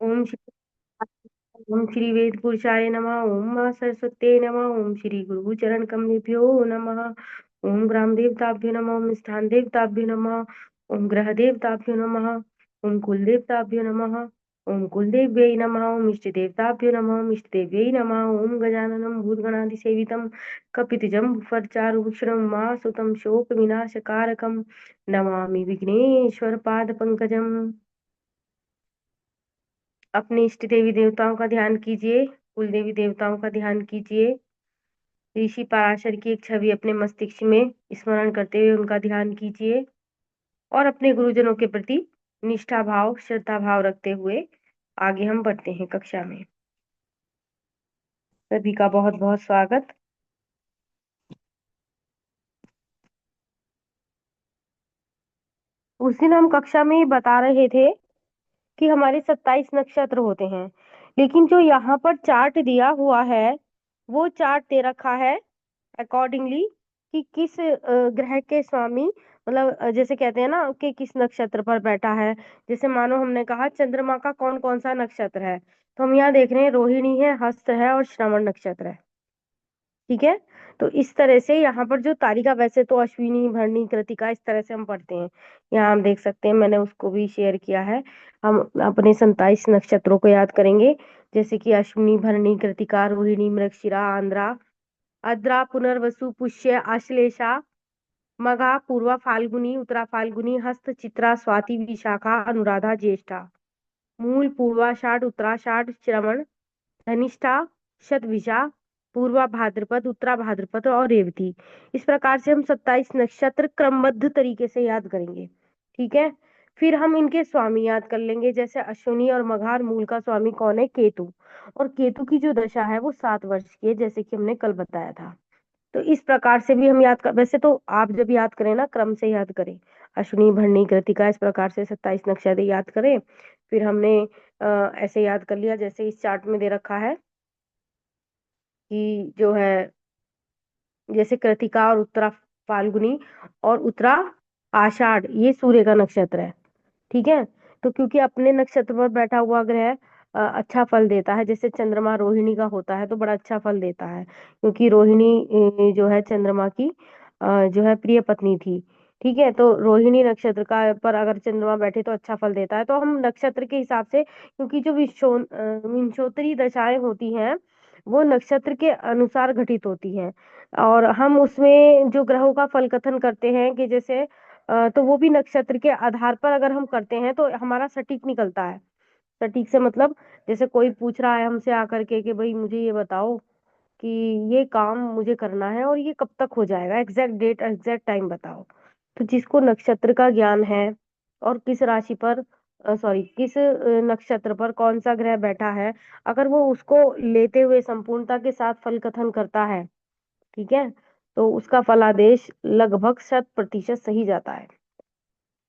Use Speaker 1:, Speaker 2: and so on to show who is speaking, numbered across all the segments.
Speaker 1: ओम श्री वेद पुरुषाय नमः। ओम मां सरस्वते नमः। ओम श्री गुरु चरण कमलेभ्यो नमः। ओम ग्राम देवताभ्यो नमः। ओम स्थान देवताभ्यो नमः। ओम ग्रह देवताभ्यो नमः। ओम कुल देवताभ्यो नमः। ओम कुल देव्यै नमः। ओम इष्ट देवताभ्यो नमः। ओम इष्ट देव्यै नमः। ओम गजाननं भूतगणाधिसेवितं कपितजम्बूफलचारुभूषणं उमासुतं शोकविनाशकारकं नमामि विघ्नेश्वर पादपङ्कजम्। अपने इष्ट देवी देवताओं का ध्यान कीजिए, कुल देवी देवताओं का ध्यान कीजिए। ऋषि पराशर की एक छवि अपने मस्तिष्क में स्मरण करते हुए उनका ध्यान कीजिए और अपने गुरुजनों के प्रति निष्ठा भाव श्रद्धा भाव रखते हुए आगे हम बढ़ते हैं कक्षा में। सभी का बहुत बहुत स्वागत। उस दिन हम कक्षा में बता रहे थे कि हमारे 27 नक्षत्र होते हैं, लेकिन जो यहाँ पर चार्ट दिया हुआ है वो चार्ट दे रखा है अकॉर्डिंगली कि किस ग्रह के स्वामी, मतलब जैसे कहते हैं ना कि किस नक्षत्र पर बैठा है। जैसे मानो हमने कहा चंद्रमा का कौन कौन सा नक्षत्र है, तो हम यहाँ देख रहे हैं रोहिणी है, हस्त है और श्रवण नक्षत्र है। ठीक है, तो इस तरह से यहाँ पर जो तालिका, वैसे तो अश्विनी भरणी कृतिका इस तरह से हम पढ़ते हैं। यहाँ हम देख सकते हैं, मैंने उसको भी शेयर किया है। हम अपने 27 नक्षत्रों को याद करेंगे, जैसे कि अश्विनी भरणी कृतिका रोहिणी मृगशिरा आंद्रा आद्रा पुनर्वसु पुष्य आश्लेषा मघा पूर्वा फाल्गुनी उत्तरा फाल्गुनी हस्त चित्रा स्वाति विशाखा अनुराधा ज्येष्ठा मूल पूर्वाषाढ़ उत्तराषाढ़ श्रवण धनिष्ठा शतभिषा पूर्वा भाद्रपद उत्तरा भाद्रपद और रेवती। इस प्रकार से हम 27 नक्षत्र क्रमबद्ध तरीके से याद करेंगे। ठीक है, फिर हम इनके स्वामी याद कर लेंगे। जैसे अश्विनी और मघार मूल का स्वामी कौन है? केतु। और केतु की जो दशा है वो 7 वर्ष की है, जैसे कि हमने कल बताया था। तो इस प्रकार से भी हम याद कर, वैसे तो आप जब याद करें ना क्रम से याद करें, अश्विनी भरणी कृतिका इस प्रकार से 27 नक्षत्र याद करें। फिर हमने ऐसे याद कर लिया जैसे इस चार्ट में दे रखा है कि जो है जैसे कृतिका और उत्तरा फाल्गुनी और उत्तरा आषाढ़ ये सूर्य का नक्षत्र है। ठीक है, तो क्योंकि अपने नक्षत्र पर बैठा हुआ ग्रह अच्छा फल देता है। जैसे चंद्रमा रोहिणी का होता है तो बड़ा अच्छा फल देता है, क्योंकि रोहिणी जो है चंद्रमा की जो है प्रिय पत्नी थी। ठीक है, तो रोहिणी नक्षत्र का पर अगर चंद्रमा बैठे तो अच्छा फल देता है। तो हम नक्षत्र के हिसाब से, क्योंकि जो विंशोत्तरी दशाएं होती हैं वो नक्षत्र के अनुसार घटित होती हैं, और हम उसमें जो ग्रहों का फल कथन करते हैं कि जैसे तो वो भी नक्षत्र के आधार पर अगर हम करते हैं तो हमारा सटीक निकलता है। सटीक से मतलब जैसे कोई पूछ रहा है हमसे आकर के कि भाई मुझे ये बताओ कि ये काम मुझे करना है और ये कब तक हो जाएगा, एग्जैक्ट डेट एग्जैक्ट टाइम बताओ। तो जिसको नक्षत्र का ज्ञान है और किस राशि पर सॉरी किस नक्षत्र पर कौन सा ग्रह बैठा है, अगर वो उसको लेते हुए संपूर्णता के साथ फल कथन करता है, ठीक है, तो उसका फलादेश लगभग 100% सही जाता है।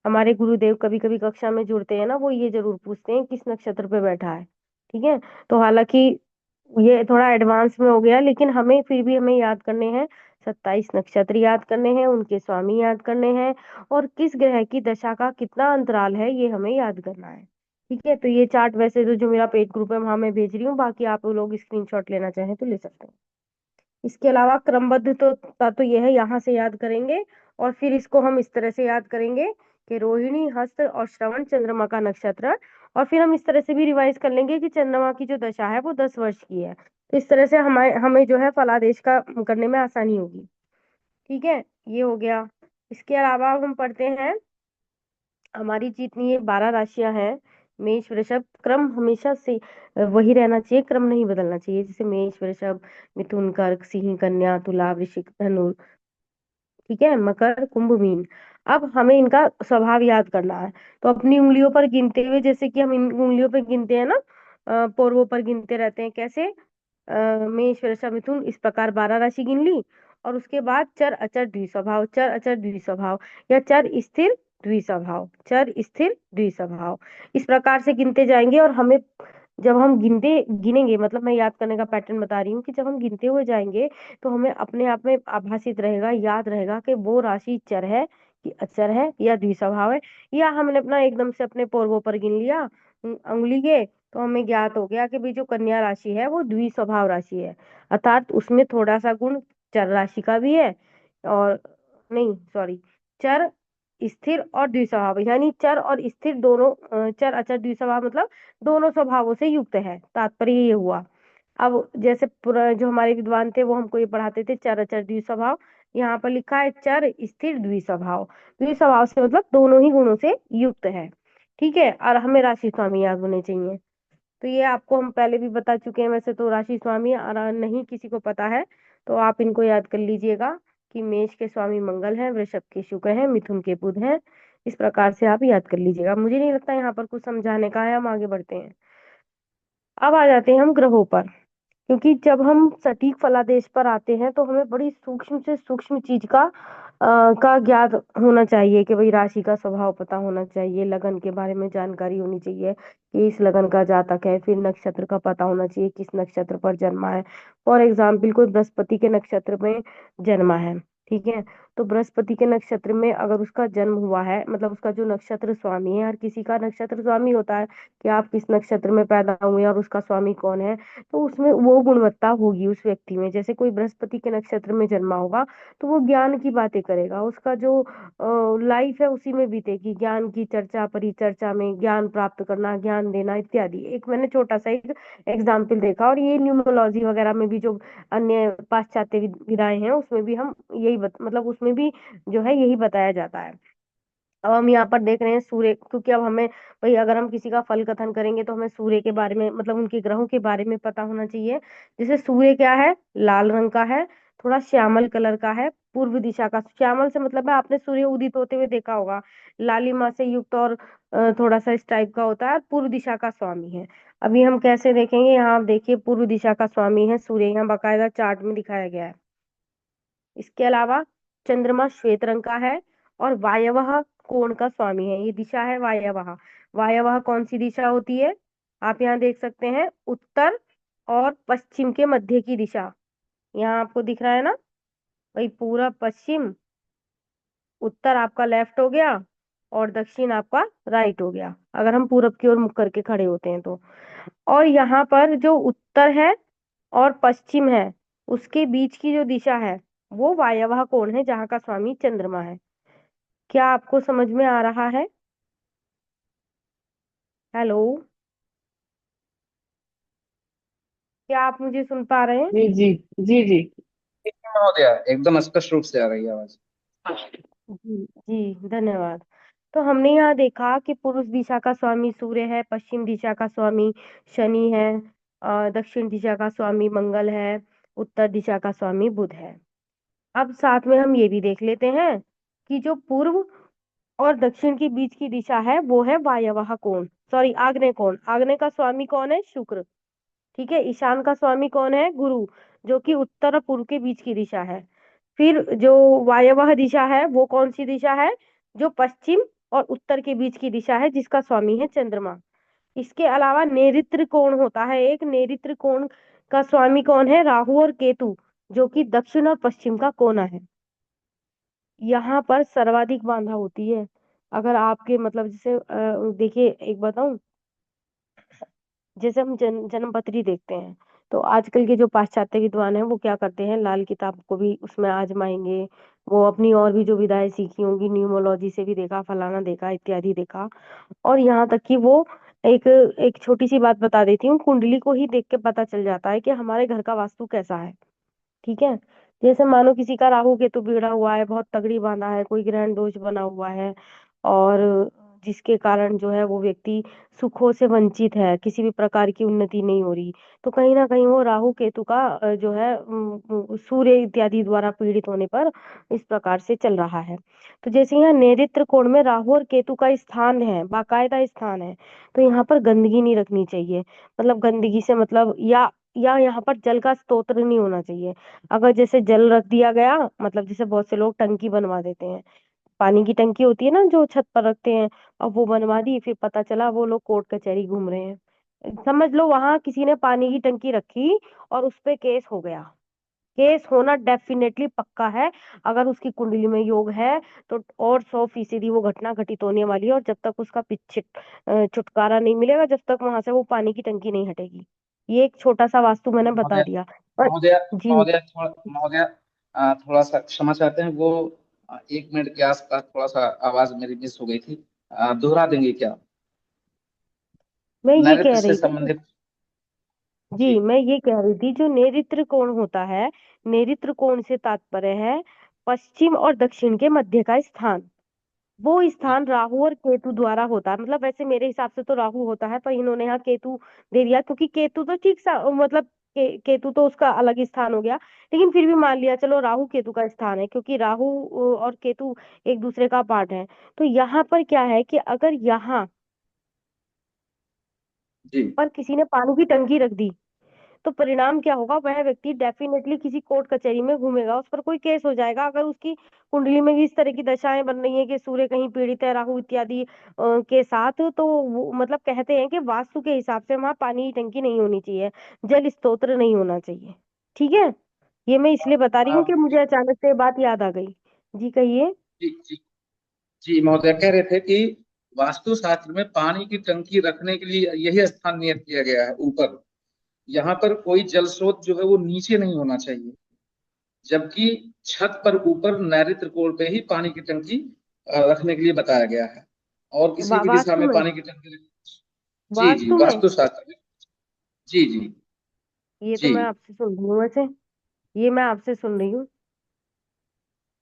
Speaker 1: हमारे गुरुदेव कभी कभी कक्षा में जुड़ते हैं ना, वो ये जरूर पूछते हैं किस नक्षत्र पे बैठा है। ठीक है, तो हालांकि ये थोड़ा एडवांस में हो गया, लेकिन हमें फिर भी हमें याद करने हैं, 27 नक्षत्र याद करने हैं, उनके स्वामी याद करने हैं, और किस ग्रह की दशा का कितना अंतराल है ये हमें याद करना है। ठीक है, तो ये चार्ट वैसे तो जो मेरा पेड ग्रुप है वहां मैं भेज रही हूँ, बाकी आप लोग स्क्रीनशॉट लेना चाहें तो ले सकते हैं। इसके अलावा क्रमबद्ध तो यह है, यहाँ से याद करेंगे और फिर इसको हम इस तरह से याद करेंगे कि रोहिणी हस्त और श्रवण चंद्रमा का नक्षत्र। और फिर हम इस तरह से भी रिवाइज कर लेंगे कि चंद्रमा की जो दशा है वो 10 वर्ष की है, तो इस तरह से हमें हमें जो है फलादेश का करने में आसानी होगी। ठीक है, ये हो गया। इसके अलावा हम पढ़ते हैं हमारी जितनी ये 12 राशियां हैं, मेष वृषभ, क्रम हमेशा से वही रहना चाहिए, क्रम नहीं बदलना चाहिए। जैसे मेष वृषभ मिथुन कर्क सिंह कन्या तुला वृश्चिक धनु, ठीक है, मकर कुंभ मीन। अब हमें इनका स्वभाव याद करना है, तो अपनी उंगलियों पर गिनते हुए, जैसे कि हम इन उंगलियों पर गिनते हैं ना, पौरवों पर गिनते रहते हैं, कैसे मेष वृषभ मिथुन इस प्रकार 12 राशि गिन ली। और उसके बाद चर अचर द्विस्वभाव, चर अचर द्विस्वभाव या चर स्थिर द्विस्वभाव, चर स्थिर द्विस्वभाव, इस प्रकार से गिनते जाएंगे। और हमें जब हम गिनते गिनेंगे, मतलब मैं याद करने का पैटर्न बता रही हूँ कि जब हम गिनते हुए जाएंगे तो हमें अपने आप में आभासित रहेगा, याद रहेगा कि वो राशि चर है कि अचर है या द्विस्वभाव है। या हमने अपना एकदम से अपने पौरवों पर गिन लिया अंगुली के, तो हमें ज्ञात हो गया कि भाई जो कन्या राशि है वो द्विस्वभाव राशि है, अर्थात उसमें थोड़ा सा गुण चर राशि का भी है, और नहीं सॉरी, चर स्थिर और द्विस्वभाव, यानी चर और स्थिर दोनों, चर अचर द्विस्वभाव मतलब दोनों स्वभावों से युक्त है, तात्पर्य ये हुआ। अब जैसे जो हमारे विद्वान थे वो हमको ये पढ़ाते थे चर अचर द्विस्वभाव, यहाँ पर लिखा है चर स्थिर द्विस्वभाव। द्विस्वभाव से मतलब दोनों ही गुणों से युक्त है, ठीक है, और हमें राशि स्वामी याद होने चाहिए। तो ये आपको हम पहले भी बता चुके हैं, वैसे तो राशि स्वामी और नहीं किसी को पता है तो आप इनको याद कर लीजिएगा कि मेष के स्वामी मंगल हैं, वृषभ के शुक्र हैं, मिथुन के बुध हैं। इस प्रकार से आप याद कर लीजिएगा, मुझे नहीं लगता यहाँ पर कुछ समझाने का है, हम आगे बढ़ते हैं। अब आ जाते हैं हम ग्रहों पर, क्योंकि जब हम सटीक फलादेश पर आते हैं तो हमें बड़ी सूक्ष्म से सूक्ष्म चीज का ज्ञात होना चाहिए कि भाई राशि का स्वभाव पता होना चाहिए, लगन के बारे में जानकारी होनी चाहिए कि इस लगन का जातक है, फिर नक्षत्र का पता होना चाहिए किस नक्षत्र पर जन्मा है। फॉर एग्जाम्पल कोई बृहस्पति के नक्षत्र में जन्मा है, ठीक है, तो बृहस्पति के नक्षत्र में अगर उसका जन्म हुआ है, मतलब उसका जो नक्षत्र स्वामी है, हर किसी का नक्षत्र स्वामी होता है कि आप किस नक्षत्र में पैदा हुए हैं और उसका स्वामी कौन है, तो उसमें वो गुणवत्ता होगी उस व्यक्ति में। जैसे कोई बृहस्पति के नक्षत्र में जन्मा होगा तो वो ज्ञान की बातें करेगा, उसका जो लाइफ है उसी में बीतेगी, ज्ञान की चर्चा परिचर्चा में, ज्ञान प्राप्त करना, ज्ञान देना इत्यादि। एक मैंने छोटा सा एक एग्जाम्पल देखा, और ये न्यूमरोलॉजी वगैरह में भी जो अन्य पाश्चात्य विधाएं हैं उसमें भी हम यही मतलब उसमें भी जो है यही बताया जाता है। अब हम यहाँ पर देख रहे हैं सूर्य, क्योंकि अब हमें भाई अगर हम किसी का फल कथन करेंगे तो हमें सूर्य के बारे में मतलब उनके ग्रहों के बारे में पता होना चाहिए। जैसे सूर्य क्या है, लाल रंग का है, थोड़ा श्यामल कलर का है, पूर्व दिशा का, श्यामल से मतलब है आपने सूर्य उदित होते हुए देखा होगा, लालिमा से युक्त और थोड़ा सा इस टाइप का होता है, पूर्व दिशा का स्वामी है। अभी हम कैसे देखेंगे, यहाँ आप देखिए पूर्व दिशा का स्वामी है सूर्य, यहाँ बाकायदा चार्ट में दिखाया गया है। इसके अलावा चंद्रमा श्वेत रंग का है, और वायवह कोण का स्वामी है, ये दिशा है वायवह। वायवह कौन सी दिशा होती है, आप यहाँ देख सकते हैं, उत्तर और पश्चिम के मध्य की दिशा, यहाँ आपको दिख रहा है ना, वही पूरा पश्चिम, उत्तर आपका लेफ्ट हो गया और दक्षिण आपका राइट हो गया, अगर हम पूरब की ओर मुख करके खड़े होते हैं तो। और यहाँ पर जो उत्तर है और पश्चिम है उसके बीच की जो दिशा है वो वायव्य कोण है, जहाँ का स्वामी चंद्रमा है। क्या आपको समझ में आ रहा है? हेलो, क्या आप मुझे सुन पा रहे हैं?
Speaker 2: जी जी जी जी। ठीक है महोदया, एकदम स्पष्ट रूप से आ रही है आवाज।
Speaker 1: जी जी धन्यवाद। तो हमने यहाँ देखा कि पूर्व दिशा का स्वामी सूर्य है, पश्चिम दिशा का स्वामी शनि है, दक्षिण दिशा का स्वामी मंगल है, उत्तर दिशा का स्वामी बुध है। अब साथ में हम ये भी देख लेते हैं कि जो पूर्व और दक्षिण के बीच की दिशा है वो है वायव्य कोण, सॉरी आग्नेय कोण। आग्नेय का स्वामी कौन है, शुक्र, ठीक है। ईशान का स्वामी कौन है, गुरु, जो कि उत्तर और पूर्व के बीच की दिशा है। फिर जो वायव्य दिशा है वो कौन सी दिशा है, जो पश्चिम और उत्तर के बीच की दिशा है, जिसका स्वामी है चंद्रमा। इसके अलावा नैऋत्य कोण होता है एक, नैऋत्य कोण का स्वामी कौन है, राहु और केतु, जो कि दक्षिण और पश्चिम का कोना है। यहाँ पर सर्वाधिक बाधा होती है। अगर आपके मतलब जैसे देखिए एक बताऊं, जैसे हम जन्म पत्री देखते हैं तो आजकल के जो पाश्चात्य विद्वान हैं वो क्या करते हैं, लाल किताब को भी उसमें आजमाएंगे, वो अपनी और भी जो विधाएं सीखी होंगी, न्यूमरोलॉजी से भी देखा, फलाना देखा इत्यादि देखा, और यहाँ तक कि वो एक एक छोटी सी बात बता देती हूँ, कुंडली को ही देख के पता चल जाता है कि हमारे घर का वास्तु कैसा है, ठीक है। जैसे मानो किसी का राहु केतु बिगड़ा हुआ है, बहुत तगड़ी बांधा है, कोई ग्रहण दोष बना हुआ है, और जिसके कारण जो है वो व्यक्ति सुखों से वंचित है, किसी भी प्रकार की उन्नति नहीं हो रही, तो कहीं ना कहीं वो राहु केतु का जो है सूर्य इत्यादि द्वारा पीड़ित होने पर इस प्रकार से चल रहा है। तो जैसे यहाँ नैऋत्य कोण में राहु और केतु का स्थान है, बाकायदा स्थान है, तो यहाँ पर गंदगी नहीं रखनी चाहिए। मतलब गंदगी से मतलब या यहाँ पर जल का स्तोत्र नहीं होना चाहिए। अगर जैसे जल रख दिया गया, मतलब जैसे बहुत से लोग टंकी बनवा देते हैं, पानी की टंकी होती है ना जो छत पर रखते हैं, अब वो बनवा दी, फिर पता चला वो लोग कोर्ट कचहरी घूम रहे हैं। समझ लो वहां किसी ने पानी की टंकी रखी और उस पे केस हो गया, केस होना डेफिनेटली पक्का है। अगर उसकी कुंडली में योग है तो और 100% वो घटना घटित होने वाली है, और जब तक उसका पीछे छुटकारा नहीं मिलेगा, जब तक वहां से वो पानी की टंकी नहीं हटेगी। ये एक छोटा सा वास्तु मैंने बता
Speaker 2: महोदय,
Speaker 1: दिया। पर
Speaker 2: महोदय,
Speaker 1: जी,
Speaker 2: महोदय, थोड़ा सा क्षमा चाहते हैं, वो 1 मिनट के आसपास थोड़ा सा आवाज मेरी मिस हो गई थी। दोहरा देंगे क्या?
Speaker 1: मैं ये
Speaker 2: नैऋत्य
Speaker 1: कह
Speaker 2: से
Speaker 1: रही थी।
Speaker 2: संबंधित।
Speaker 1: जी,
Speaker 2: जी
Speaker 1: मैं ये कह रही थी, जो नेऋत्र कोण होता है, नेऋत्र कोण से तात्पर्य है पश्चिम और दक्षिण के मध्य का स्थान। वो
Speaker 2: जी
Speaker 1: स्थान राहु और केतु द्वारा होता है। मतलब वैसे मेरे हिसाब से तो राहु होता है, पर इन्होंने यहाँ केतु दे दिया, क्योंकि केतु तो ठीक सा मतलब केतु तो उसका अलग स्थान हो गया। लेकिन फिर भी मान लिया चलो राहु केतु का स्थान है, क्योंकि राहु और केतु एक दूसरे का पार्ट है। तो यहाँ पर क्या है कि अगर यहाँ
Speaker 2: जी।
Speaker 1: पर किसी ने पानी की टंकी रख दी, तो परिणाम क्या होगा? वह व्यक्ति डेफिनेटली किसी कोर्ट कचहरी में घूमेगा, उस पर कोई केस हो जाएगा। अगर उसकी कुंडली में भी इस तरह की दशाएं बन रही हैं कि सूर्य कहीं पीड़ित है राहु इत्यादि के साथ, तो वो मतलब कहते हैं कि वास्तु के हिसाब से वहां पानी की टंकी नहीं होनी चाहिए, जल स्तोत्र नहीं होना चाहिए। ठीक है, ये मैं इसलिए बता रही हूँ कि
Speaker 2: आप
Speaker 1: मुझे अचानक से ये बात याद आ गई। जी कहिए।
Speaker 2: जी जी जी महोदय, कह रहे थे कि वास्तुशास्त्र में पानी की टंकी रखने के लिए यही स्थान नियत किया गया है, ऊपर। यहाँ पर कोई जल स्रोत जो है वो नीचे नहीं होना चाहिए, जबकि छत पर ऊपर नैऋत्य कोण पे ही पानी की टंकी रखने के लिए बताया गया है। और किसी भी दिशा
Speaker 1: वास्तु
Speaker 2: में
Speaker 1: में,
Speaker 2: पानी की टंकी। जी जी,
Speaker 1: वास्तु में
Speaker 2: वास्तुशास्त्र में। जी जी
Speaker 1: ये तो
Speaker 2: जी।
Speaker 1: मैं आपसे सुन रही हूँ वैसे, ये मैं आपसे सुन रही हूँ।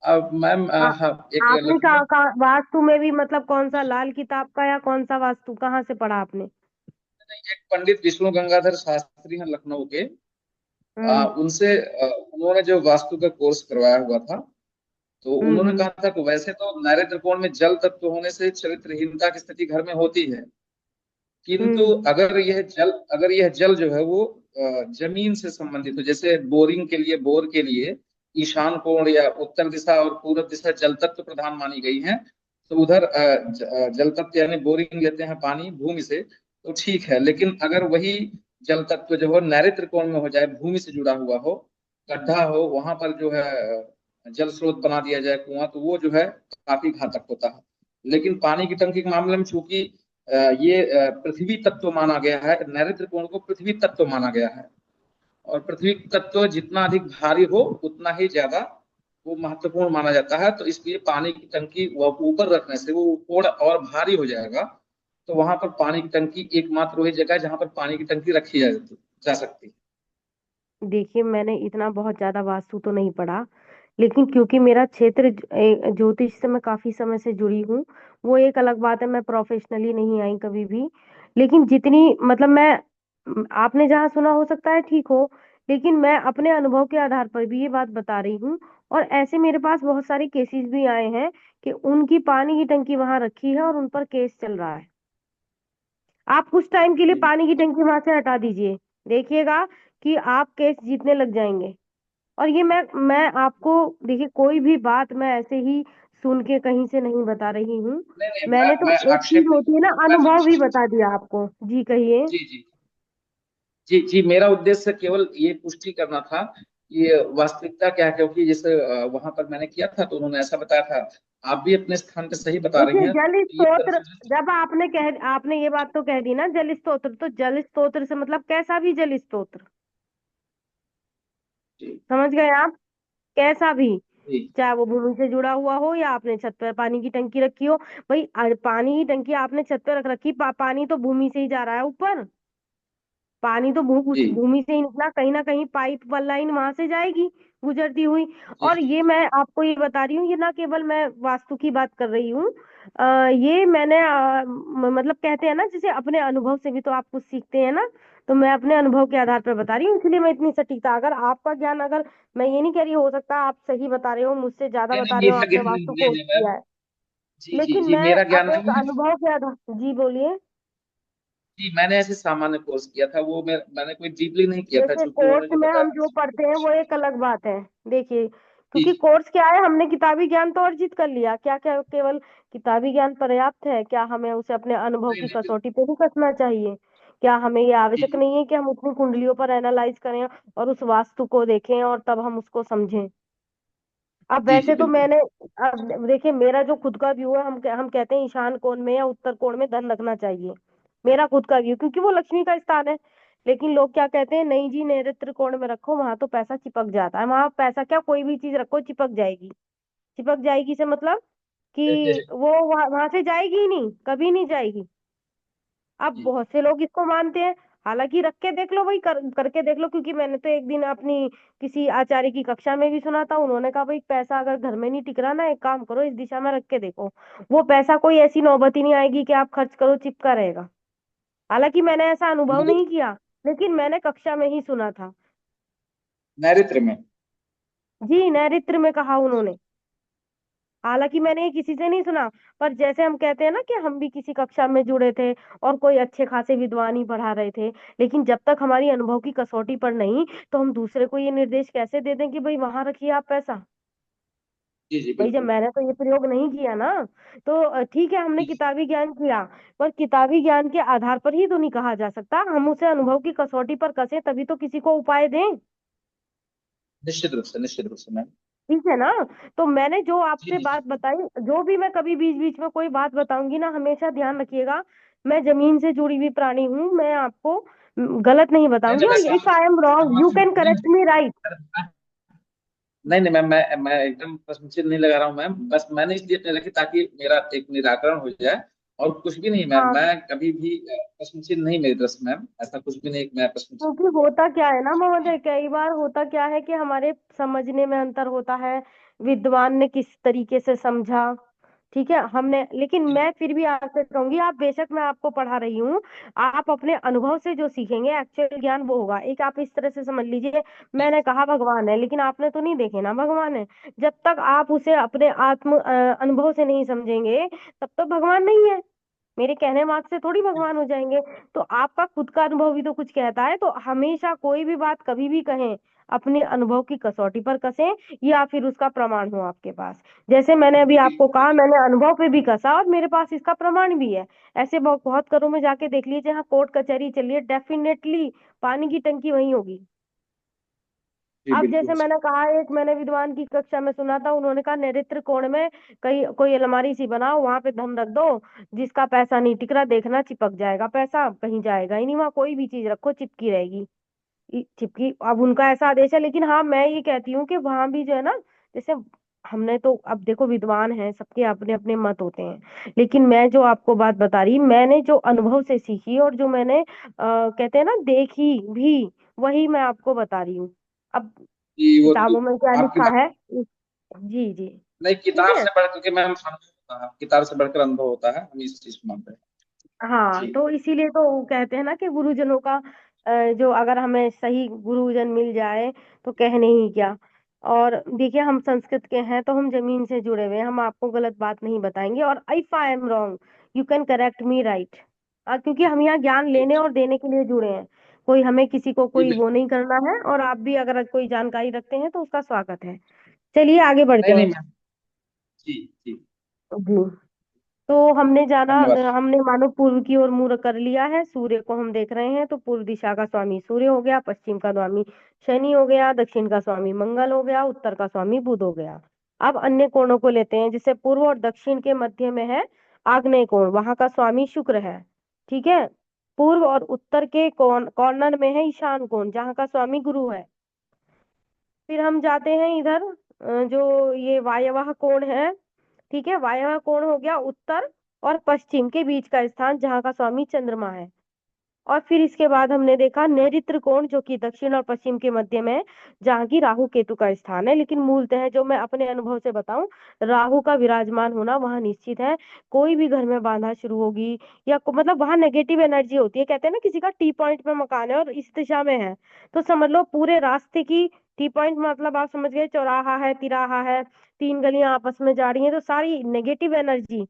Speaker 2: अब मैम,
Speaker 1: आ,
Speaker 2: हाँ, एक
Speaker 1: आपने
Speaker 2: लखनऊ।
Speaker 1: कहा वास्तु में भी, मतलब कौन सा, लाल किताब का या कौन सा वास्तु, कहाँ से पढ़ा आपने?
Speaker 2: एक पंडित विष्णु गंगाधर शास्त्री हैं लखनऊ के।
Speaker 1: हम्म।
Speaker 2: उनसे उन्होंने जो वास्तु का कोर्स करवाया हुआ था, तो उन्होंने
Speaker 1: हम्म।
Speaker 2: कहा था कि वैसे तो नैऋत्य कोण में जल तत्व होने से चरित्रहीनता की स्थिति घर में होती है, किंतु
Speaker 1: हम्म।
Speaker 2: अगर यह जल जो है वो जमीन से संबंधित हो, जैसे बोरिंग के लिए, बोर के लिए ईशान कोण या उत्तर दिशा और पूर्व दिशा जल तत्व प्रधान मानी गई हैं, तो उधर जल तत्व यानी बोरिंग लेते हैं पानी भूमि से, तो ठीक है। लेकिन अगर वही जल तत्व जो हो नैऋत्य कोण में हो जाए, भूमि से जुड़ा हुआ हो, गड्ढा हो, वहां पर जो है जल स्रोत बना दिया जाए, कुआं, तो वो जो है काफी घातक होता है। लेकिन पानी की टंकी के मामले में चूंकि ये पृथ्वी तत्व माना गया है, नैऋत्य कोण को पृथ्वी तत्व माना गया है, और पृथ्वी तत्व जितना अधिक भारी हो उतना ही ज्यादा वो महत्वपूर्ण माना जाता है। तो इसलिए पानी की टंकी वह ऊपर रखने से वो कोण और भारी हो जाएगा। तो वहां पर पानी की टंकी एकमात्र वही जगह है जहां पर पानी की टंकी रखी जा सकती है।
Speaker 1: देखिए, मैंने इतना बहुत ज्यादा वास्तु तो नहीं पढ़ा, लेकिन क्योंकि मेरा क्षेत्र ज्योतिष से मैं काफी समय से जुड़ी हूँ। वो एक अलग बात है, मैं प्रोफेशनली नहीं आई कभी भी। लेकिन जितनी मतलब मैं आपने जहाँ सुना हो सकता है ठीक हो, लेकिन मैं अपने अनुभव के आधार पर भी ये बात बता रही हूँ। और ऐसे मेरे पास बहुत सारे केसेस भी आए हैं कि उनकी पानी की टंकी वहां रखी है और उन पर केस चल रहा है। आप कुछ टाइम के लिए
Speaker 2: जी
Speaker 1: पानी की टंकी वहां से हटा दीजिए, देखिएगा कि आप केस जीतने लग जाएंगे। और ये मैं आपको, देखिए कोई भी बात मैं ऐसे ही सुन के कहीं से नहीं बता रही हूँ।
Speaker 2: नहीं नहीं,
Speaker 1: मैंने तो,
Speaker 2: मैं
Speaker 1: एक चीज
Speaker 2: आक्षेप नहीं
Speaker 1: होती है
Speaker 2: कर
Speaker 1: ना,
Speaker 2: रहा हूँ, मैं
Speaker 1: अनुभव भी
Speaker 2: सिर्फ।
Speaker 1: बता दिया आपको। जी कहिए।
Speaker 2: जी जी जी जी, मेरा उद्देश्य केवल ये पुष्टि करना था कि वास्तविकता क्या है, क्योंकि जैसे वहां पर मैंने किया था तो उन्होंने ऐसा बताया था। आप भी अपने स्थान पे सही बता रही
Speaker 1: देखिए,
Speaker 2: हैं,
Speaker 1: जल
Speaker 2: तो ये
Speaker 1: स्त्रोत्र,
Speaker 2: दरअसल।
Speaker 1: जब आपने ये बात तो कह दी ना, जल स्त्रोत्र, तो जल स्त्रोत्र से मतलब कैसा भी जल स्त्रोत्र,
Speaker 2: जी
Speaker 1: समझ गए आप? कैसा भी,
Speaker 2: जी
Speaker 1: चाहे वो भूमि से जुड़ा हुआ हो या आपने छत पर पानी की टंकी रखी हो। भाई पानी की टंकी आपने छत पर रख रखी, पानी तो भूमि से ही जा रहा है ऊपर। पानी तो उस
Speaker 2: जी
Speaker 1: भूमि से ही निकला, कहीं ना कहीं पाइप वाला लाइन वहां से जाएगी गुजरती हुई।
Speaker 2: जी
Speaker 1: और
Speaker 2: जी
Speaker 1: ये मैं आपको ये बता रही हूँ, ये ना केवल मैं वास्तु की बात कर रही हूँ। ये मैंने मतलब कहते हैं ना, जैसे अपने अनुभव से भी तो आप कुछ सीखते हैं ना। तो मैं अपने अनुभव के आधार पर बता रही हूँ, इसलिए मैं इतनी सटीकता, अगर आपका ज्ञान, अगर मैं ये नहीं कह रही, हो सकता है आप सही बता रहे हो, मुझसे ज्यादा
Speaker 2: नहीं
Speaker 1: बता
Speaker 2: नहीं,
Speaker 1: रहे हो,
Speaker 2: मेरा
Speaker 1: आपने
Speaker 2: ज्ञान नहीं,
Speaker 1: वास्तु
Speaker 2: नहीं
Speaker 1: कोर्स
Speaker 2: नहीं मैम।
Speaker 1: किया है।
Speaker 2: जी जी
Speaker 1: लेकिन
Speaker 2: जी,
Speaker 1: मैं
Speaker 2: मेरा ज्ञान
Speaker 1: अब एक
Speaker 2: नहीं है।
Speaker 1: अनुभव के आधार, जी बोलिए।
Speaker 2: जी, मैंने ऐसे सामान्य कोर्स किया था, वो मैंने कोई डीपली नहीं किया था,
Speaker 1: देखिए,
Speaker 2: चूंकि
Speaker 1: कोर्स
Speaker 2: उन्होंने जो
Speaker 1: में हम
Speaker 2: बताया।
Speaker 1: जो पढ़ते हैं वो एक अलग बात है। देखिए,
Speaker 2: जी
Speaker 1: क्योंकि कोर्स क्या है, हमने किताबी ज्ञान तो अर्जित कर लिया, क्या क्या केवल किताबी ज्ञान पर्याप्त है क्या? हमें उसे अपने अनुभव
Speaker 2: नहीं
Speaker 1: की
Speaker 2: नहीं,
Speaker 1: कसौटी पे भी कसना चाहिए। क्या हमें ये
Speaker 2: जी
Speaker 1: आवश्यक
Speaker 2: जी
Speaker 1: नहीं है कि हम उतनी कुंडलियों पर एनालाइज करें और उस वास्तु को देखें और तब हम उसको समझें? अब
Speaker 2: जी जी
Speaker 1: वैसे तो
Speaker 2: बिल्कुल।
Speaker 1: मैंने, अब देखिए मेरा जो खुद का व्यू है, हम कहते हैं ईशान कोण में या उत्तर कोण में धन रखना चाहिए। मेरा खुद का व्यू, क्योंकि वो लक्ष्मी का स्थान है। लेकिन लोग क्या कहते हैं, नहीं जी नैऋत्य कोण में रखो, वहां तो पैसा चिपक जाता है। वहां पैसा क्या, कोई भी चीज रखो चिपक जाएगी। चिपक जाएगी से मतलब
Speaker 2: जैसे
Speaker 1: कि वो वहां से जाएगी ही नहीं, कभी नहीं जाएगी। अब
Speaker 2: जी
Speaker 1: बहुत से लोग इसको मानते हैं। हालांकि रख के देख लो भाई, करके देख लो, क्योंकि मैंने तो एक दिन अपनी किसी आचार्य की कक्षा में भी सुना था। उन्होंने कहा भाई पैसा अगर घर में नहीं टिक रहा ना, एक काम करो, इस दिशा में रख के देखो। वो पैसा कोई ऐसी नौबत ही नहीं आएगी कि आप खर्च करो चिपका रहेगा। हालांकि मैंने ऐसा अनुभव
Speaker 2: मतलब
Speaker 1: नहीं किया, लेकिन मैंने कक्षा में ही सुना था।
Speaker 2: नैऋत्य में।
Speaker 1: जी, नैऋत्य में कहा उन्होंने। हालांकि मैंने ये किसी से नहीं सुना। पर जैसे हम कहते हैं ना कि हम भी किसी कक्षा में जुड़े थे और कोई अच्छे खासे विद्वान ही पढ़ा रहे थे, लेकिन जब तक हमारी अनुभव की कसौटी पर नहीं, तो हम दूसरे को ये निर्देश कैसे दे दें कि भाई वहां रखिए आप पैसा?
Speaker 2: जी जी
Speaker 1: भाई जब
Speaker 2: बिल्कुल।
Speaker 1: मैंने तो ये प्रयोग नहीं किया ना, तो ठीक है हमने
Speaker 2: जी जी
Speaker 1: किताबी ज्ञान किया, पर किताबी ज्ञान के आधार पर ही तो नहीं कहा जा सकता। हम उसे अनुभव की कसौटी पर कसें तभी तो किसी को उपाय दें।
Speaker 2: निश्चित रूप से मैम।
Speaker 1: ठीक है ना? तो मैंने जो
Speaker 2: जी
Speaker 1: आपसे
Speaker 2: जी
Speaker 1: बात बताई, जो भी मैं कभी बीच बीच में कोई बात बताऊंगी ना, हमेशा ध्यान रखिएगा, मैं जमीन से जुड़ी हुई प्राणी हूँ। मैं आपको गलत नहीं
Speaker 2: नहीं
Speaker 1: बताऊंगी,
Speaker 2: नहीं मैं
Speaker 1: और if I am wrong you can
Speaker 2: नहीं
Speaker 1: करेक्ट मी, राइट?
Speaker 2: नहीं नहीं मैम, मैं एकदम प्रश्नचिन्ह नहीं लगा रहा हूँ मैम। बस मैंने इसलिए अपने रखी ताकि मेरा एक निराकरण हो जाए, और कुछ भी नहीं मैम।
Speaker 1: हाँ,
Speaker 2: मैं कभी भी प्रश्नचिन्ह नहीं मेरी तरफ से मैम, ऐसा कुछ भी नहीं कि मैं प्रश्नचिन्ह।
Speaker 1: क्योंकि होता क्या है ना महोदय, कई बार होता क्या है कि हमारे समझने में अंतर होता है। विद्वान ने किस तरीके से समझा, ठीक है, हमने, लेकिन मैं फिर भी आपसे कहूंगी, आप बेशक, मैं आपको पढ़ा रही हूँ, आप अपने अनुभव से जो सीखेंगे एक्चुअल ज्ञान वो होगा। एक आप इस तरह से समझ लीजिए,
Speaker 2: जी
Speaker 1: मैंने कहा भगवान है, लेकिन आपने तो नहीं देखे ना भगवान है। जब तक आप उसे अपने आत्म अनुभव से नहीं समझेंगे, तब तक भगवान नहीं है। मेरे कहने मात्र से थोड़ी भगवान हो जाएंगे। तो आपका खुद का अनुभव भी तो कुछ कहता है। तो हमेशा कोई भी बात कभी भी कहें, अपने अनुभव की कसौटी पर कसें, या फिर उसका प्रमाण हो आपके पास। जैसे मैंने अभी
Speaker 2: जी
Speaker 1: आपको कहा,
Speaker 2: जी
Speaker 1: मैंने अनुभव पे भी कसा और मेरे पास इसका प्रमाण भी है। ऐसे बहुत बहुत घरों में जाके देख लीजिए, जहाँ कोर्ट कचहरी चलिए, डेफिनेटली पानी की टंकी वहीं होगी।
Speaker 2: जी
Speaker 1: अब जैसे
Speaker 2: बिल्कुल।
Speaker 1: मैंने कहा, एक मैंने विद्वान की कक्षा में सुना था, उन्होंने कहा नैऋत्य कोण में कहीं कोई अलमारी सी बनाओ, वहां पे धन रख दो, जिसका पैसा नहीं टिक रहा देखना चिपक जाएगा, पैसा कहीं जाएगा ही नहीं, वहां कोई भी चीज रखो चिपकी रहेगी। चिपकी, अब उनका ऐसा आदेश है। लेकिन हाँ, मैं ये कहती हूँ कि वहां भी जो है ना, जैसे हमने तो, अब देखो विद्वान हैं, सबके अपने अपने मत होते हैं, लेकिन मैं जो आपको बात बता रही, मैंने जो अनुभव से सीखी और जो मैंने कहते हैं ना देखी भी, वही मैं आपको बता रही हूँ। अब
Speaker 2: जी वो तो
Speaker 1: किताबों में क्या
Speaker 2: आपकी
Speaker 1: लिखा
Speaker 2: बात।
Speaker 1: है? जी जी।
Speaker 2: नहीं,
Speaker 1: ठीक
Speaker 2: किताब
Speaker 1: है।
Speaker 2: से बढ़ करके मैम किताब से बढ़कर अनुभव होता है, हम इस चीज को मानते हैं।
Speaker 1: हाँ,
Speaker 2: जी
Speaker 1: तो इसीलिए तो कहते हैं ना कि गुरुजनों का जो, अगर हमें सही गुरुजन मिल जाए तो कहने ही क्या। और देखिए, हम संस्कृत के हैं तो हम जमीन से जुड़े हुए हैं, हम आपको गलत बात नहीं बताएंगे। और if I am wrong you can correct me, right? क्योंकि हम यहाँ ज्ञान
Speaker 2: जी
Speaker 1: लेने और देने के लिए जुड़े हैं। कोई हमें किसी को
Speaker 2: जी
Speaker 1: कोई वो
Speaker 2: बिल्कुल।
Speaker 1: नहीं करना है, और आप भी अगर कोई जानकारी रखते हैं तो उसका स्वागत है। चलिए आगे बढ़ते
Speaker 2: नहीं नहीं
Speaker 1: हैं।
Speaker 2: मैम। जी जी।
Speaker 1: जी। तो हमने जाना,
Speaker 2: धन्यवाद।
Speaker 1: हमने मानो पूर्व की ओर मुड़ कर लिया है, सूर्य को हम देख रहे हैं, तो पूर्व दिशा का स्वामी सूर्य हो गया, पश्चिम का स्वामी शनि हो गया, दक्षिण का स्वामी मंगल हो गया, उत्तर का स्वामी बुध हो गया। अब अन्य कोणों को लेते हैं, जिसे पूर्व और दक्षिण के मध्य में है आग्नेय कोण, वहां का स्वामी शुक्र है। ठीक है। पूर्व और उत्तर के कॉर्नर में है ईशान कोण, जहाँ का स्वामी गुरु है। फिर हम जाते हैं इधर, जो ये वायव्य कोण है, ठीक है, वायव्य कोण हो गया उत्तर और पश्चिम के बीच का स्थान, जहाँ का स्वामी चंद्रमा है। और फिर इसके बाद हमने देखा नैऋत्य कोण, जो कि दक्षिण और पश्चिम के मध्य में है, जहाँ की राहु केतु का स्थान है। लेकिन मूलतः जो मैं अपने अनुभव से बताऊं, राहु का विराजमान होना वहां निश्चित है। कोई भी घर में बाधा शुरू होगी, या मतलब वहां नेगेटिव एनर्जी होती है। कहते हैं ना, किसी का टी पॉइंट पे मकान है और इस दिशा में है, तो समझ लो पूरे रास्ते की, टी पॉइंट मतलब आप समझ गए, चौराहा है, तिराहा है, तीन गलियां आपस में जा रही हैं, तो सारी नेगेटिव एनर्जी,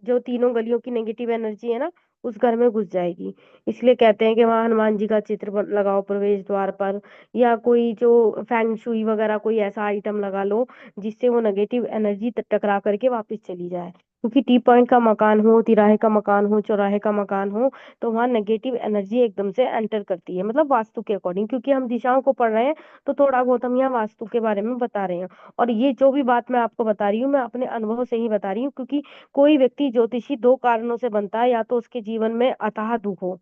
Speaker 1: जो तीनों गलियों की नेगेटिव एनर्जी है ना, उस घर में घुस जाएगी। इसलिए कहते हैं कि वहां हनुमान जी का चित्र लगाओ प्रवेश द्वार पर, या कोई जो फैंग शुई वगैरह कोई ऐसा आइटम लगा लो, जिससे वो नेगेटिव एनर्जी टकरा करके वापस चली जाए। क्योंकि टी पॉइंट का मकान हो, तिराहे का मकान हो, चौराहे का मकान हो, तो वहां नेगेटिव एनर्जी एकदम से एंटर करती है, मतलब वास्तु के अकॉर्डिंग, क्योंकि हम दिशाओं को पढ़ रहे हैं तो थोड़ा बहुत हम यहाँ वास्तु के बारे में बता रहे हैं। और ये जो भी बात मैं आपको बता रही हूँ, मैं अपने अनुभव से ही बता रही हूँ, क्योंकि कोई व्यक्ति ज्योतिषी दो कारणों से बनता है, या तो उसके जीवन में अथाह दुख हो,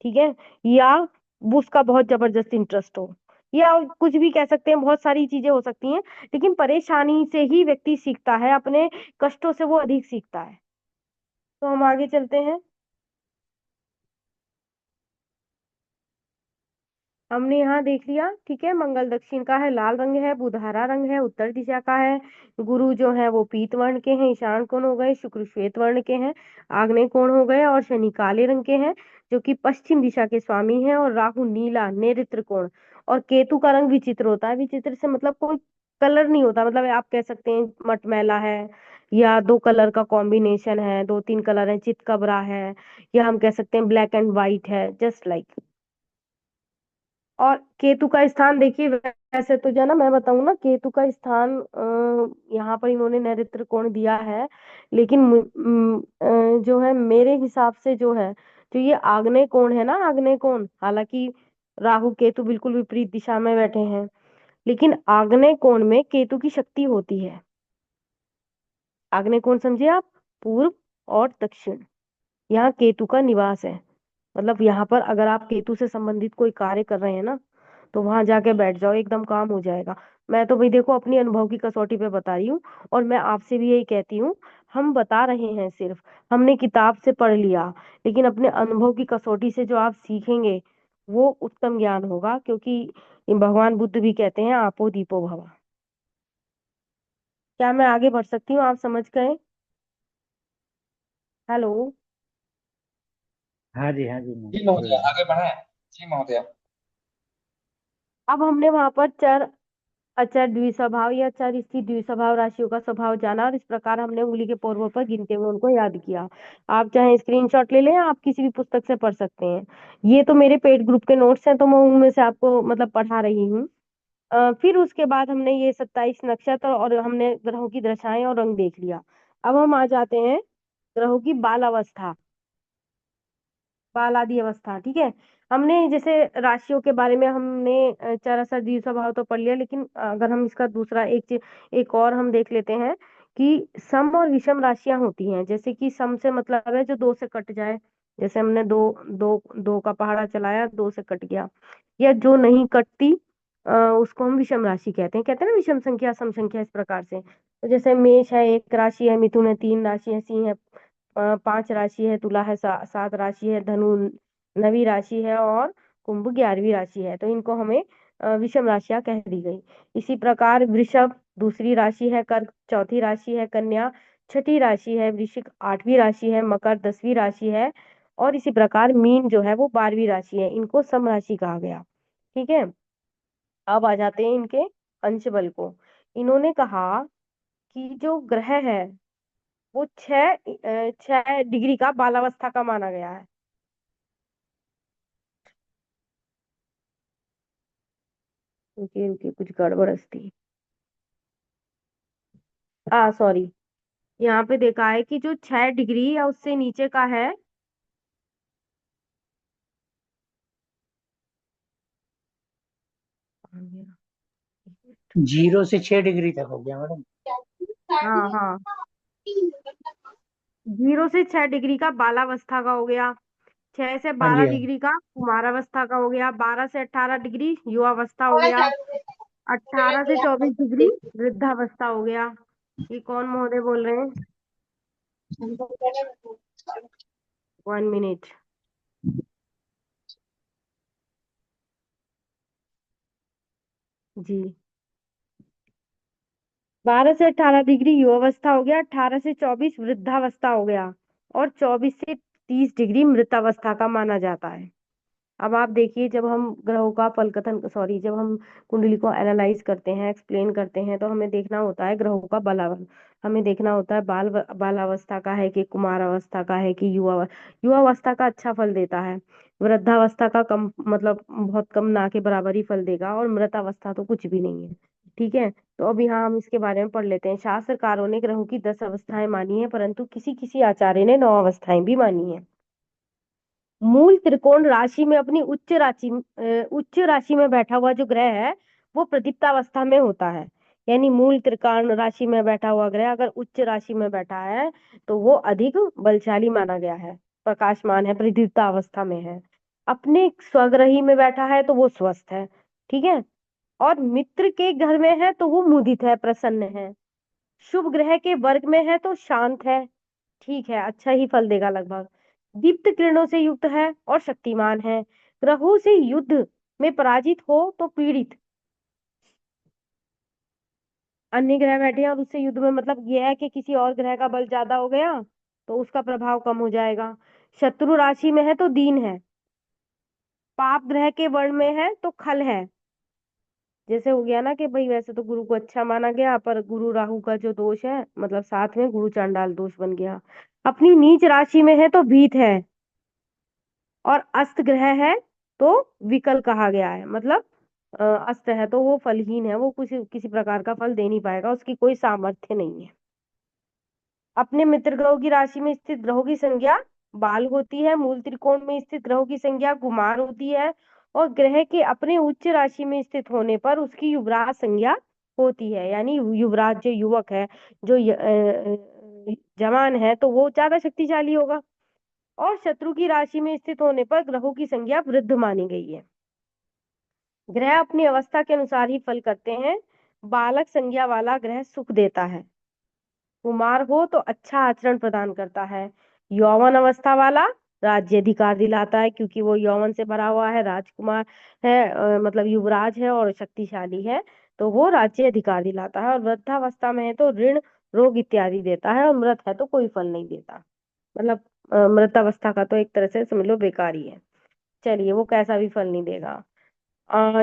Speaker 1: ठीक है, या वो उसका बहुत जबरदस्त इंटरेस्ट हो, या कुछ भी कह सकते हैं, बहुत सारी चीजें हो सकती हैं। लेकिन परेशानी से ही व्यक्ति सीखता है, अपने कष्टों से वो अधिक सीखता है। तो हम आगे चलते हैं। हमने यहाँ देख लिया, ठीक है, मंगल दक्षिण का है, लाल रंग है, बुध हरा रंग है, उत्तर दिशा का है, गुरु जो है वो पीत वर्ण के हैं, ईशान कोण हो गए, शुक्र श्वेत वर्ण के हैं, आग्नेय कोण हो गए, और शनि काले रंग के हैं, जो कि पश्चिम दिशा के स्वामी हैं, और राहु नीला नैऋत्य कोण। और केतु का रंग विचित्र होता है, विचित्र से मतलब कोई कलर नहीं होता, मतलब आप कह सकते हैं मटमैला है, या दो कलर का कॉम्बिनेशन है, दो तीन कलर है, चितकबरा है, या हम कह सकते हैं ब्लैक एंड व्हाइट है, जस्ट लाइक। और केतु का स्थान देखिए, वैसे तो जो है ना, मैं बताऊं ना, केतु का स्थान यहाँ पर इन्होंने नैऋत्य कोण दिया है, लेकिन जो है मेरे हिसाब से जो है, जो ये आग्नेय कोण है ना, आग्नेय कोण, हालांकि राहु केतु बिल्कुल विपरीत दिशा में बैठे हैं, लेकिन आग्नेय कोण में केतु की शक्ति होती है। आग्नेय कोण समझिए आप, पूर्व और दक्षिण, यहाँ केतु का निवास है। मतलब यहाँ पर अगर आप केतु से संबंधित कोई कार्य कर रहे हैं ना, तो वहां जाके बैठ जाओ, एकदम काम हो जाएगा। मैं तो भाई देखो अपनी अनुभव की कसौटी पे बता रही हूँ, और मैं आपसे भी यही कहती हूँ, हम बता रहे हैं सिर्फ, हमने किताब से पढ़ लिया, लेकिन अपने अनुभव की कसौटी से जो आप सीखेंगे वो उत्तम ज्ञान होगा, क्योंकि भगवान बुद्ध भी कहते हैं आपो दीपो भव। क्या मैं आगे बढ़ सकती हूँ, आप समझ गए? हेलो।
Speaker 3: हाँ जी, हाँ जी,
Speaker 2: जी महोदय,
Speaker 3: बोलिए।
Speaker 2: आगे बढ़ाएं। जी महोदय।
Speaker 1: अब हमने वहां पर चर अचर द्विस्वभाव या चर स्थित द्विस्वभाव राशियों का स्वभाव जाना, और इस प्रकार हमने उंगली के पौधों पर गिनते हुए उनको याद किया। आप चाहे स्क्रीनशॉट ले लें, आप किसी भी पुस्तक से पढ़ सकते हैं। ये तो मेरे पेड ग्रुप के नोट्स हैं, तो मैं उनमें से आपको मतलब पढ़ा रही हूँ। फिर उसके बाद हमने ये 27 नक्षत्र और हमने ग्रहों की दशाएं और रंग देख लिया। अब हम आ जाते हैं ग्रहों की बाल अवस्था, बाल आदि अवस्था, ठीक है। हमने जैसे राशियों के बारे में हमने चरासर द्वितीय स्वभाव तो पढ़ लिया, लेकिन अगर हम इसका दूसरा एक और हम देख लेते हैं कि सम और विषम राशियां होती हैं। जैसे कि सम से मतलब है जो दो से कट जाए, जैसे हमने दो दो दो का पहाड़ा चलाया, दो से कट गया, या जो नहीं कटती, उसको हम विषम राशि कहते हैं ना, विषम संख्या सम संख्या, इस प्रकार से। तो जैसे मेष है एक राशि है, मिथुन है तीन राशि है, सिंह है पांच राशि है, तुला है सात राशि है, धनु नवी राशि है, और कुंभ 11वीं राशि है। तो इनको हमें विषम राशियां कह दी गई। इसी प्रकार वृषभ दूसरी राशि है, कर्क चौथी राशि है, कन्या छठी राशि है, वृश्चिक 8वीं राशि है, मकर 10वीं राशि है, और इसी प्रकार मीन जो है वो 12वीं राशि है। इनको सम राशि कहा गया, ठीक है। अब आ जाते हैं इनके अंश बल को। इन्होंने कहा कि जो ग्रह है वो 6 डिग्री का बालावस्था का माना गया है। रुकिए रुकिए, कुछ गड़बड़ थी। सॉरी, यहाँ पे देखा है कि जो 6 डिग्री या उससे नीचे का है,
Speaker 3: 0 से 6 डिग्री तक हो गया मैडम।
Speaker 1: हाँ हाँ, 0 से 6 डिग्री का बालावस्था का हो गया, 6 से 12
Speaker 3: हाँ जी,
Speaker 1: डिग्री का कुमारावस्था का हो गया, 12 से 18 डिग्री युवावस्था हो गया, 18 से 24 डिग्री वृद्धावस्था हो गया। ये कौन महोदय बोल रहे हैं? 1 मिनट। जी, 12 से 18 डिग्री युवावस्था हो गया, 18 से 24 वृद्धावस्था हो गया, और 24 से 30 डिग्री मृतावस्था का माना जाता है। अब आप देखिए, जब हम ग्रहों का फलकथन, सॉरी, जब हम कुंडली को एनालाइज करते हैं, एक्सप्लेन करते हैं, तो हमें देखना होता है ग्रहों का बलावन, हमें देखना होता है बालावस्था का है कि कुमार अवस्था का है कि युवावस्था का अच्छा फल देता है, वृद्धावस्था का कम, मतलब बहुत कम, ना के बराबर ही फल देगा, और मृतावस्था तो कुछ भी नहीं है। ठीक है, तो अब यहाँ हम इसके बारे में पढ़ लेते हैं। शास्त्रकारों ने ग्रहों की 10 अवस्थाएं मानी है, परंतु किसी किसी आचार्य ने 9 अवस्थाएं भी मानी है। मूल त्रिकोण राशि में अपनी उच्च राशि में बैठा हुआ जो ग्रह है वो प्रदीप्तावस्था में होता है। यानी मूल त्रिकोण राशि में बैठा हुआ ग्रह अगर उच्च राशि में बैठा है तो वो अधिक बलशाली माना गया है, प्रकाशमान है, प्रदीप्ता अवस्था में है। अपने स्वग्रही में बैठा है तो वो स्वस्थ है। ठीक है, और मित्र के घर में है तो वो मुदित है, प्रसन्न है। शुभ ग्रह के वर्ग में है तो शांत है, ठीक है, अच्छा ही फल देगा लगभग। दीप्त किरणों से युक्त है और शक्तिमान है। ग्रहों से युद्ध में पराजित हो तो पीड़ित, अन्य ग्रह बैठे हैं और उससे युद्ध में मतलब यह है कि किसी और ग्रह का बल ज्यादा हो गया तो उसका प्रभाव कम हो जाएगा। शत्रु राशि में है तो दीन है। पाप ग्रह के वर्ण में है तो खल है। जैसे हो गया ना कि भाई वैसे तो गुरु को अच्छा माना गया पर गुरु राहु का जो दोष है मतलब साथ में गुरु चांडाल दोष बन गया। अपनी नीच राशि में है तो भीत है, और अस्त ग्रह है तो विकल कहा गया है। मतलब अस्त है तो वो फलहीन है, वो कुछ किसी प्रकार का फल दे नहीं पाएगा, उसकी कोई सामर्थ्य नहीं है। अपने मित्र ग्रहों की राशि में स्थित ग्रहों की संज्ञा बाल होती है। मूल त्रिकोण में स्थित ग्रहों की संज्ञा कुमार होती है, और ग्रह के अपने उच्च राशि में स्थित होने पर उसकी युवराज संज्ञा होती है। यानी युवराज जो युवक है, जो जवान है, तो वो ज्यादा शक्तिशाली होगा। और शत्रु की राशि में स्थित होने पर ग्रहों की संज्ञा वृद्ध मानी गई है। ग्रह अपनी अवस्था के अनुसार ही फल करते हैं। बालक संज्ञा वाला ग्रह सुख देता है। कुमार हो तो अच्छा आचरण प्रदान करता है। यौवन अवस्था वाला राज्य अधिकार दिलाता है, क्योंकि वो यौवन से भरा हुआ है, राजकुमार है, मतलब युवराज है और शक्तिशाली है, तो वो राज्य अधिकार दिलाता है। और वृद्धावस्था में है तो ऋण रोग इत्यादि देता है, और मृत है तो कोई फल नहीं देता। मतलब मृत अवस्था का तो एक तरह से समझ लो बेकार ही है। चलिए, वो कैसा भी फल नहीं देगा।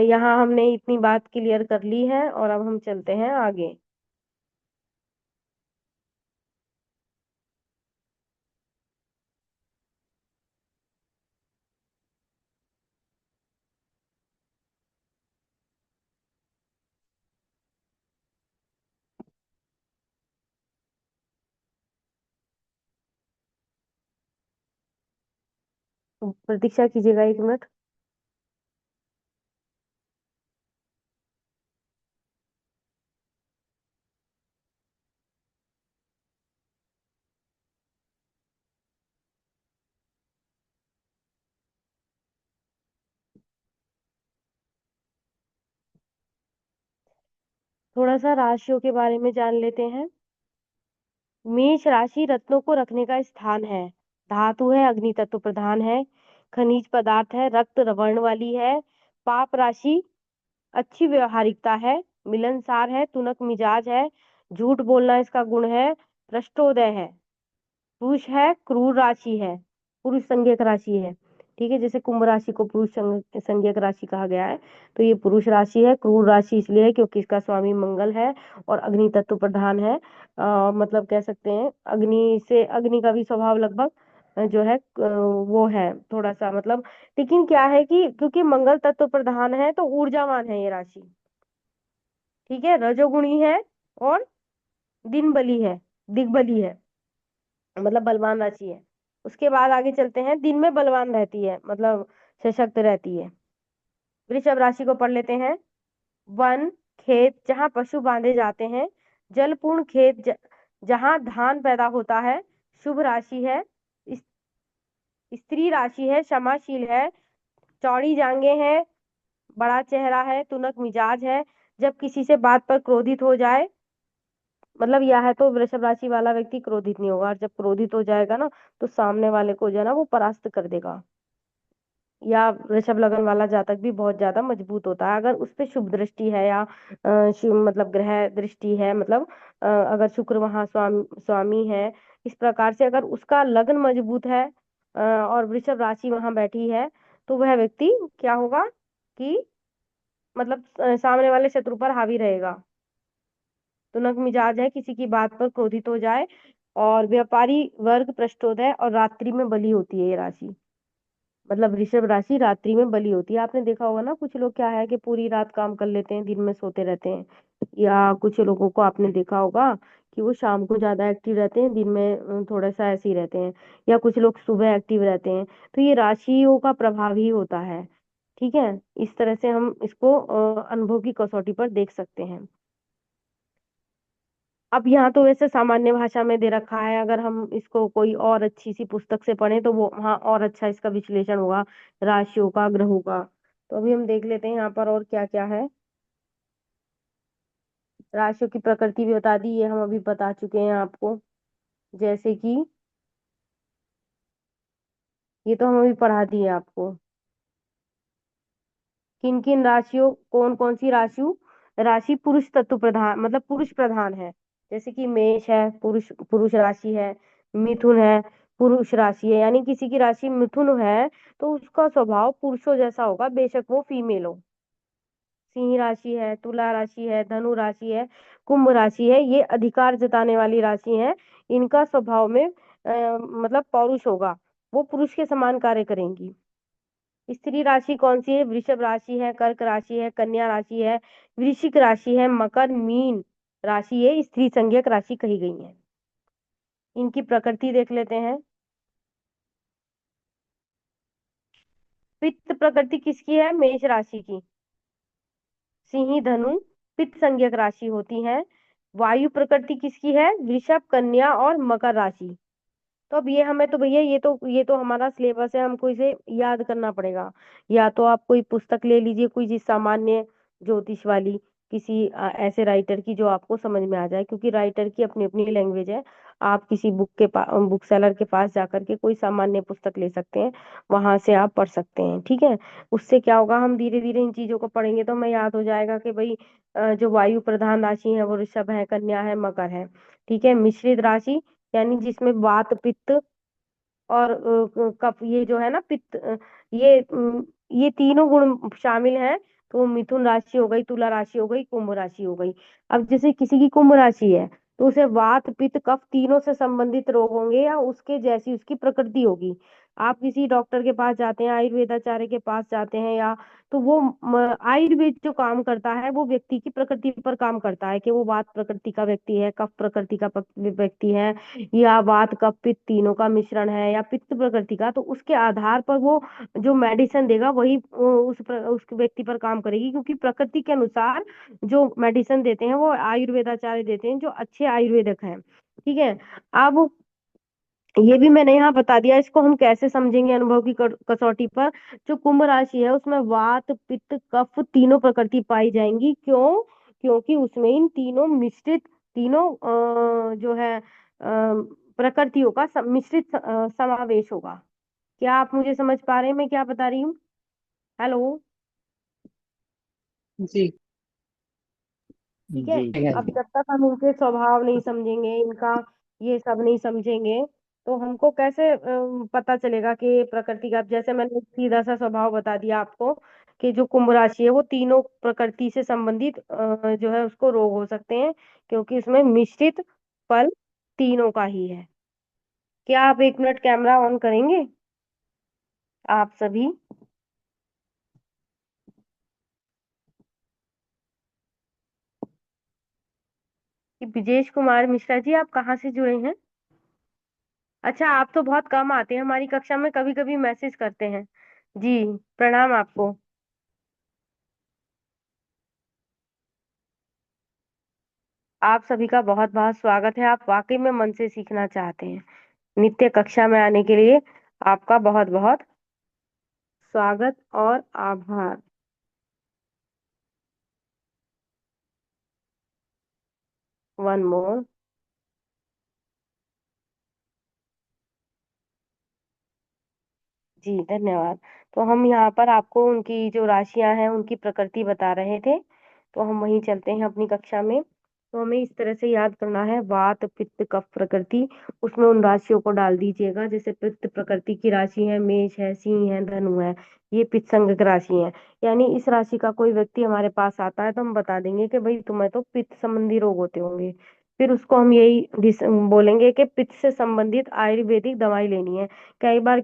Speaker 1: यहाँ हमने इतनी बात क्लियर कर ली है और अब हम चलते हैं आगे। प्रतीक्षा कीजिएगा 1 मिनट। थोड़ा सा राशियों के बारे में जान लेते हैं। मेष राशि रत्नों को रखने का स्थान है। धातु है, अग्नि तत्व प्रधान है। खनिज पदार्थ है, रक्त वर्ण वाली है। पाप राशि अच्छी व्यवहारिकता है, मिलनसार है, तुनक मिजाज है, झूठ बोलना इसका गुण है, पृष्ठोदय है। पुरुष है, क्रूर राशि है, पुरुष संज्ञक राशि है। ठीक है, जैसे कुंभ राशि को पुरुष संज्ञक राशि कहा गया है, तो ये पुरुष राशि है। क्रूर राशि इसलिए है क्योंकि इसका स्वामी मंगल है और अग्नि तत्व प्रधान है। मतलब कह सकते हैं अग्नि से, अग्नि का भी स्वभाव लगभग जो है वो है थोड़ा सा मतलब। लेकिन क्या है कि क्योंकि मंगल तत्व प्रधान है तो ऊर्जावान है ये राशि। ठीक है, रजोगुणी है और दिन बली है, दिग्बली है, मतलब बलवान राशि है। उसके बाद आगे चलते हैं, दिन में बलवान रहती है, मतलब सशक्त रहती है। वृषभ राशि को पढ़ लेते हैं। वन खेत जहाँ पशु बांधे जाते हैं। जलपूर्ण खेत जहाँ धान पैदा होता है। शुभ राशि है। इस- स्त्री राशि है, क्षमाशील है, चौड़ी जांघें हैं, बड़ा चेहरा है, तुनक मिजाज है। जब किसी से बात पर क्रोधित हो जाए, मतलब यह है तो वृषभ राशि वाला व्यक्ति क्रोधित नहीं होगा, और जब क्रोधित हो जाएगा ना तो सामने वाले को जो है ना वो परास्त कर देगा। या वृषभ लगन वाला जातक भी बहुत ज्यादा मजबूत होता है अगर उस पे शुभ दृष्टि है, या मतलब ग्रह दृष्टि है, मतलब अगर शुक्र वहां स्वामी है, इस प्रकार से अगर उसका लगन मजबूत है और वृषभ राशि वहां बैठी है, तो वह व्यक्ति क्या होगा कि मतलब सामने वाले शत्रु पर हावी रहेगा। तुनक मिजाज है, किसी की बात पर क्रोधित हो जाए। और व्यापारी वर्ग पृष्ठोदय और रात्रि में बली होती है ये राशि। मतलब वृषभ राशि रात्रि में बली होती है। आपने देखा होगा ना, कुछ लोग क्या है कि पूरी रात काम कर लेते हैं, दिन में सोते रहते हैं। या कुछ लोगों को आपने देखा होगा कि वो शाम को ज्यादा एक्टिव रहते हैं, दिन में थोड़ा सा ऐसे ही रहते हैं। या कुछ लोग सुबह एक्टिव रहते हैं। तो ये राशियों का प्रभाव ही होता है। ठीक है। इस तरह से हम इसको अनुभव की कसौटी पर देख सकते हैं। अब यहाँ तो वैसे सामान्य भाषा में दे रखा है, अगर हम इसको कोई और अच्छी सी पुस्तक से पढ़ें तो वो हाँ और अच्छा इसका विश्लेषण होगा राशियों का, ग्रहों का। तो अभी हम देख लेते हैं यहाँ पर और क्या क्या है। राशियों की प्रकृति भी बता दी, ये हम अभी बता चुके हैं आपको। जैसे कि ये तो हम अभी पढ़ा दिए आपको। किन किन राशियों, कौन कौन सी राशियों, राशि पुरुष तत्व प्रधान, मतलब पुरुष प्रधान है। जैसे कि मेष है, पुरुष पुरुष राशि है। मिथुन है, पुरुष राशि है, यानी किसी की राशि मिथुन है तो उसका स्वभाव पुरुषों जैसा होगा, बेशक वो फीमेल हो। सिंह राशि है, तुला राशि है, धनु राशि है, कुंभ राशि है, ये अधिकार जताने वाली राशि है। इनका स्वभाव में मतलब पौरुष होगा, वो पुरुष के समान कार्य करेंगी। स्त्री राशि कौन सी है? वृषभ राशि है, कर्क राशि है, कन्या राशि है, वृश्चिक राशि है, मकर, मीन राशि ये स्त्री संज्ञक राशि कही गई है। इनकी प्रकृति देख लेते हैं। पित्त प्रकृति किसकी है? मेष राशि की। सिंह, धनु पित्त संज्ञक राशि होती है। वायु प्रकृति किसकी है? वृषभ, कन्या और मकर राशि। तो अब ये हमें तो भैया ये तो हमारा सिलेबस है, हमको इसे याद करना पड़ेगा। या तो आप कोई पुस्तक ले लीजिए, कोई जिस सामान्य ज्योतिष वाली, किसी ऐसे राइटर की जो आपको समझ में आ जाए, क्योंकि राइटर की अपनी अपनी लैंग्वेज है। आप किसी बुक सेलर के पास जाकर के कोई सामान्य पुस्तक ले सकते हैं, वहां से आप पढ़ सकते हैं। ठीक है। उससे क्या होगा, हम धीरे धीरे इन चीजों को पढ़ेंगे तो हमें याद हो जाएगा कि भाई जो वायु प्रधान राशि है वो ऋषभ है, कन्या है, मकर है। ठीक है। मिश्रित राशि यानी जिसमें वात, पित्त और कफ, ये जो है ना पित्त, ये तीनों गुण शामिल हैं। तो वो मिथुन राशि हो गई, तुला राशि हो गई, कुंभ राशि हो गई। अब जैसे किसी की कुंभ राशि है तो उसे वात, पित्त, कफ तीनों से संबंधित रोग होंगे, या उसके जैसी उसकी प्रकृति होगी। आप किसी डॉक्टर के पास जाते हैं, आयुर्वेदाचार्य के पास जाते हैं, या तो वो आयुर्वेद जो काम करता है वो व्यक्ति की प्रकृति पर काम करता है, कि वो वात प्रकृति का व्यक्ति है, कफ प्रकृति का व्यक्ति है, या वात कफ पित्त तीनों का मिश्रण है, या पित्त प्रकृति का। तो उसके आधार पर वो जो मेडिसिन देगा वही उस व्यक्ति पर काम करेगी, क्योंकि प्रकृति के अनुसार जो मेडिसिन देते हैं वो आयुर्वेदाचार्य देते हैं, जो अच्छे आयुर्वेदक हैं। ठीक है। अब ये भी मैंने यहाँ बता दिया, इसको हम कैसे समझेंगे अनुभव की कसौटी पर। जो कुंभ राशि है उसमें वात, पित्त, कफ तीनों प्रकृति पाई जाएंगी। क्यों? क्योंकि उसमें इन तीनों मिश्रित, तीनों जो है प्रकृतियों का मिश्रित समावेश होगा। क्या आप मुझे समझ पा रहे हैं मैं क्या बता रही हूँ? हेलो।
Speaker 3: जी
Speaker 1: ठीक है।
Speaker 3: जी जी
Speaker 1: अब जब तक हम इनके स्वभाव नहीं समझेंगे, इनका ये सब नहीं समझेंगे, तो हमको कैसे पता चलेगा कि प्रकृति का। अब जैसे मैंने एक सीधा सा स्वभाव बता दिया आपको कि जो कुंभ राशि है वो तीनों प्रकृति से संबंधित जो है उसको रोग हो सकते हैं, क्योंकि उसमें मिश्रित फल तीनों का ही है। क्या आप 1 मिनट कैमरा ऑन करेंगे, आप सभी? कि ब्रिजेश कुमार मिश्रा जी, आप कहाँ से जुड़े हैं? अच्छा, आप तो बहुत कम आते हैं हमारी कक्षा में, कभी कभी मैसेज करते हैं। जी, प्रणाम आपको। आप सभी का बहुत बहुत स्वागत है। आप वाकई में मन से सीखना चाहते हैं, नित्य कक्षा में आने के लिए आपका बहुत बहुत स्वागत और आभार। One more. जी धन्यवाद। तो हम यहाँ पर आपको उनकी जो राशियां हैं उनकी प्रकृति बता रहे थे, तो हम वहीं चलते हैं अपनी कक्षा में। तो हमें इस तरह से याद करना है, वात, पित्त, कफ प्रकृति, उसमें उन राशियों को डाल दीजिएगा। जैसे पित्त प्रकृति की राशि है, मेष है, सिंह है, धनु है, ये पित्त संगत राशि है। यानी इस राशि का कोई व्यक्ति हमारे पास आता है तो हम बता देंगे कि भाई तुम्हें तो पित्त संबंधी रोग होते होंगे। फिर उसको हम यही बोलेंगे कि पित्त से संबंधित आयुर्वेदिक दवाई लेनी है। कई बार